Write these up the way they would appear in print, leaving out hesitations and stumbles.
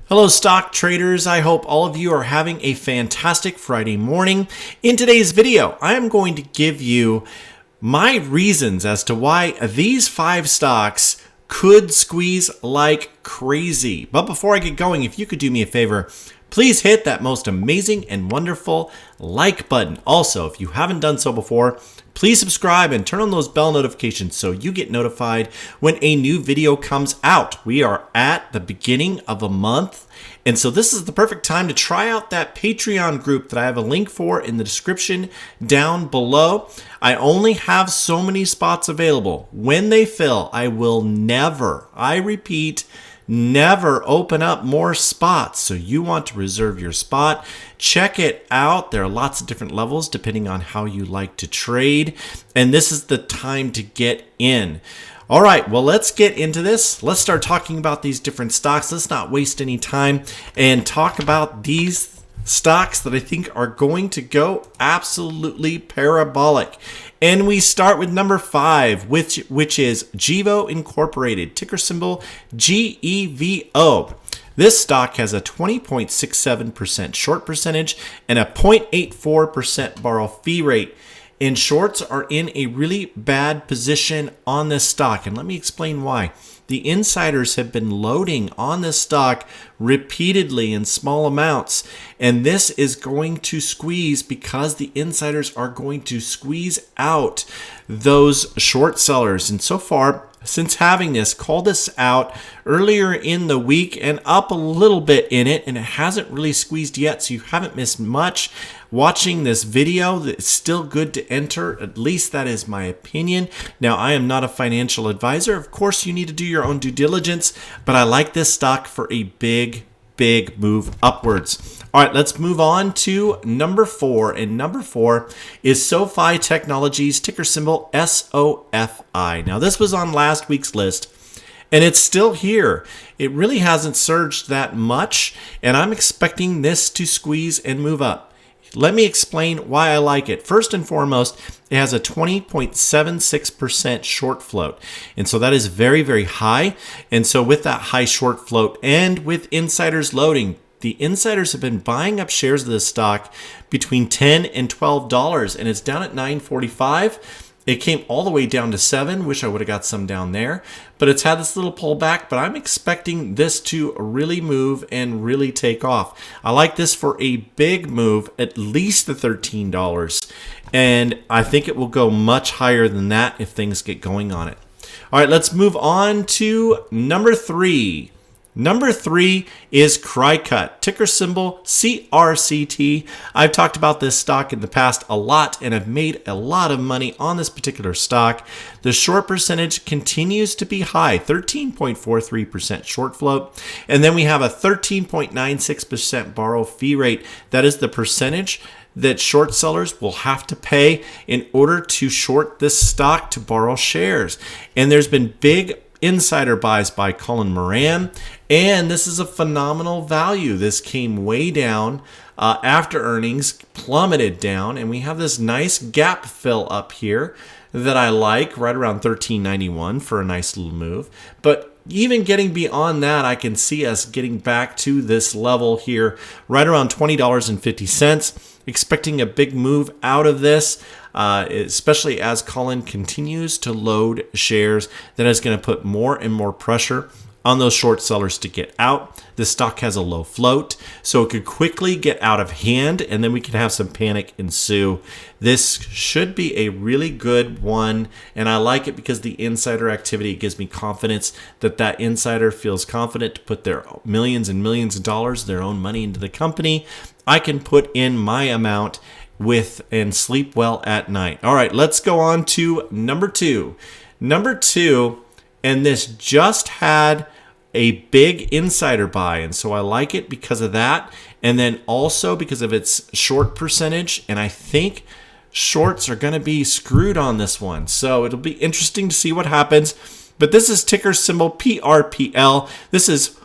Hello stock traders, I hope all of you are having a fantastic Friday morning. In today's video, I am going to give you my reasons as to why these 5 stocks could squeeze like crazy. But before I get going, if you could do me a favor, please hit that most amazing and wonderful like button. Also, if you haven't done so before, please subscribe and turn on those bell notifications so you get notified when a new video comes out. We are at the beginning of a month, and so this is the perfect time to try out that Patreon group that I have a link for in the description down below. I only have so many spots available. When they fill, I will never, I repeat, never open up more spots. So you want to reserve your spot. Check it out. There are lots of different levels depending on how you like to trade. And this is the time to get in. All right, well, let's get into this. Let's start talking about these different stocks. Let's not waste any time and talk about these stocks that I think are going to go absolutely parabolic. And we start with number 5, which is Gevo Incorporated, ticker symbol GEVO. This stock has a 20.67% short percentage and a 0.84% borrow fee rate. And shorts are in a really bad position on this stock. And let me explain why. The insiders have been loading on this stock repeatedly in small amounts. And this is going to squeeze because the insiders are going to squeeze out those short sellers. And so far, since having this, called this out earlier in the week and up a little bit in it, and it hasn't really squeezed yet, so you haven't missed much. Watching this video, it's still good to enter. At least that is my opinion. Now, I am not a financial advisor. Of course, you need to do your own due diligence, but I like this stock for a big move upwards. All right, let's move on to number 4. And number 4 is SoFi Technologies, ticker symbol SOFI. Now, this was on last week's list, and it's still here. It really hasn't surged that much, and I'm expecting this to squeeze and move up. Let me explain why I like it. First and foremost, it has a 20.76% short float. And so that is very high. And so with that high short float and with insiders loading, the insiders have been buying up shares of this stock between $10 and $12, and it's down at $9.45. It came all the way down to $7. Wish I would have got some down there. But it's had this little pullback, but I'm expecting this to really move and really take off. I like this for a big move, at least the $13. And I think it will go much higher than that if things get going on it. All right, let's move on to number 3. Number 3 is Cricut, ticker symbol CRCT. I've talked about this stock in the past a lot, and I've made a lot of money on this particular stock. The short percentage continues to be high, 13.43% short float. And then we have a 13.96% borrow fee rate. That is the percentage that short sellers will have to pay in order to short this stock to borrow shares. And there's been big insider buys by Colin Moran, and this is a phenomenal value. This came way down after earnings, plummeted down, and we have this nice gap fill up here that I like, right around $13.91 for a nice little move. But even getting beyond that, I can see us getting back to this level here, right around $20.50. Expecting a big move out of this, especially as Colin continues to load shares. That is going to put more and more pressure on those short sellers to get out. The stock has a low float, so it could quickly get out of hand, and then we can have some panic ensue. This should be a really good one, and I like it because the insider activity gives me confidence that that insider feels confident to put their millions and millions of dollars, their own money into the company. I can put in my amount with and sleep well at night. All right, let's go on to number 2. Number 2, and this just had a big insider buy, and so I like it because of that, and then also because of its short percentage, and I think shorts are going to be screwed on this one, so it'll be interesting to see what happens. But this is ticker symbol PRPL. This is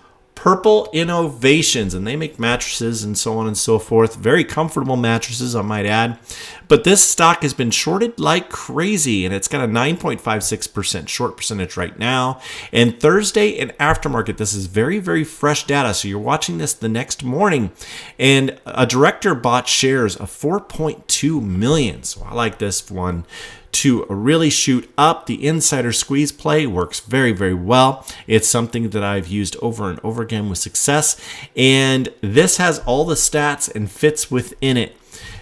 Purple Innovations, and they make mattresses and so on and so forth. Very comfortable mattresses, I might add. But this stock has been shorted like crazy, and it's got a 9.56% short percentage right now. And Thursday and aftermarket, this is very, very fresh data. So you're watching this the next morning, and a director bought shares of 4.2 million. So I like this one to really shoot up. The insider squeeze play works very, very well. It's something that I've used over and over again with success. And this has all the stats and fits within it.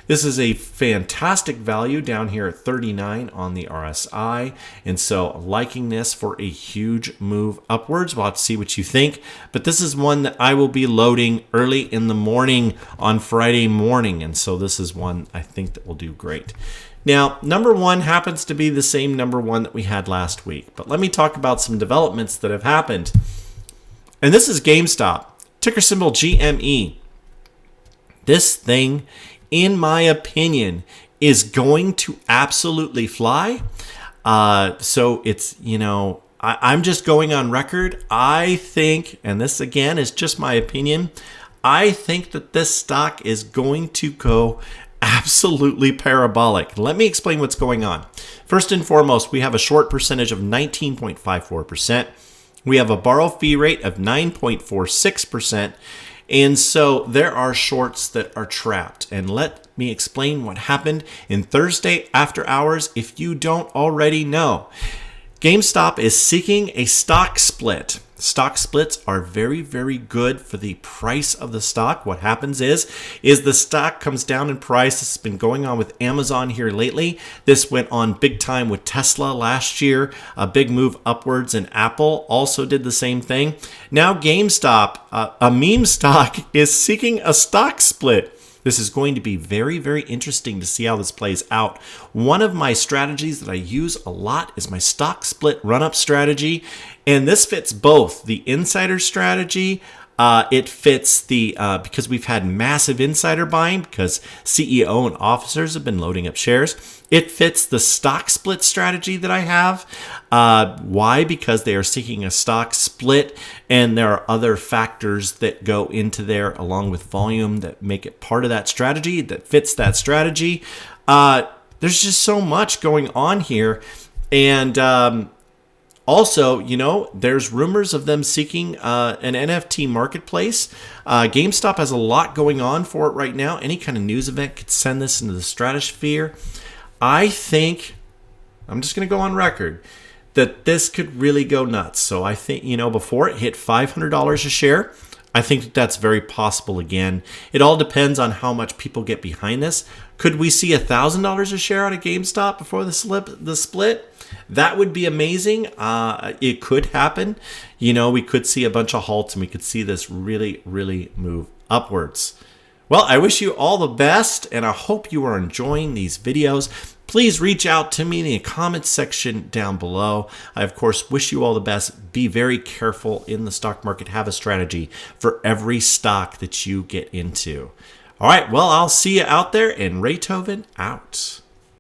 This is a fantastic value down here at 39 on the RSI. And so liking this for a huge move upwards. We'll have to see what you think. But this is one that I will be loading early in the morning on Friday morning. And so this is one I think that will do great. Now, number one happens to be the same number one that we had last week. But let me talk about some developments that have happened. And this is GameStop, ticker symbol GME. This thing, in my opinion, is going to absolutely fly. So it's, I'm just going on record. I think, and this again is just my opinion, I think that this stock is going to go absolutely parabolic. Let me explain what's going on. First and foremost, we have a short percentage of 19.54%. We have a borrow fee rate of 9.46%. And so there are shorts that are trapped. And let me explain what happened in Thursday after hours if you don't already know. GameStop is seeking a stock split. Stock splits are very, very good for the price of the stock. What happens is the stock comes down in price. This has been going on with Amazon here lately. This went on big time with Tesla last year. A big move upwards, and Apple also did the same thing. Now GameStop, a meme stock, is seeking a stock split. This is going to be very, very interesting to see how this plays out. One of my strategies that I use a lot is my stock split run-up strategy. And this fits both the insider strategy. It fits the, because we've had massive insider buying because CEO and officers have been loading up shares. It fits the stock split strategy that I have. Why? Because they are seeking a stock split, and there are other factors that go into there along with volume that make it part of that strategy, that fits that strategy. There's just so much going on here. And also, there's rumors of them seeking an NFT marketplace. GameStop has a lot going on for it right now. Any kind of news event could send this into the stratosphere. I think, I'm just going to go on record, that this could really go nuts. So I think, before it hit $500 a share, I think that that's very possible again. It all depends on how much people get behind this. Could we see $1,000 a share out of GameStop before the split? That would be amazing. It could happen. We could see a bunch of halts, and we could see this really, really move upwards. Well, I wish you all the best, and I hope you are enjoying these videos. Please reach out to me in the comments section down below. I, of course, wish you all the best. Be very careful in the stock market. Have a strategy for every stock that you get into. All right, well, I'll see you out there, and Raythoven out.